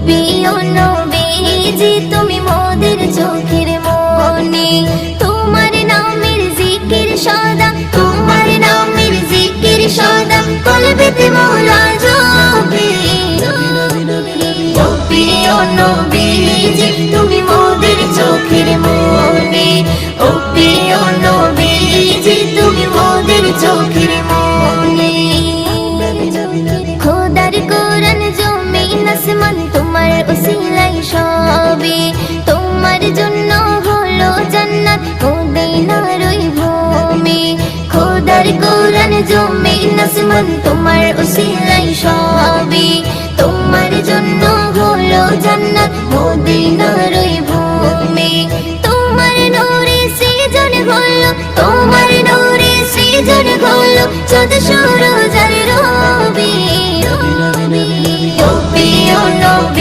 প্রিয় নবীজি তুমি মোদের চোখের মনি, তোমার নামের জিকির সদা, তোমার নামের জিকির সদা কলবেতে মোরা জপি। ও প্রিয় নবীজি তুমি মোদের চোখের মনি, ও প্রিয় নবীজি তুমি মোদের চোখের মনি। খোদার কোরআন জমিন আসমান তোমার উসিলাই সবে, তোমার জন্য হলো জান্নাত মদিনার ওই ভূমি। খোদার কোরআন জমিন আসমান তোমার উসিলাই সবে, তোমার জন্য হলো জান্নাত মদিনার ওই ভূমি। তোমার নূরে সৃজন হলো, তোমার নূরে সৃজন হলো চাঁদ সূরজ আর রবি।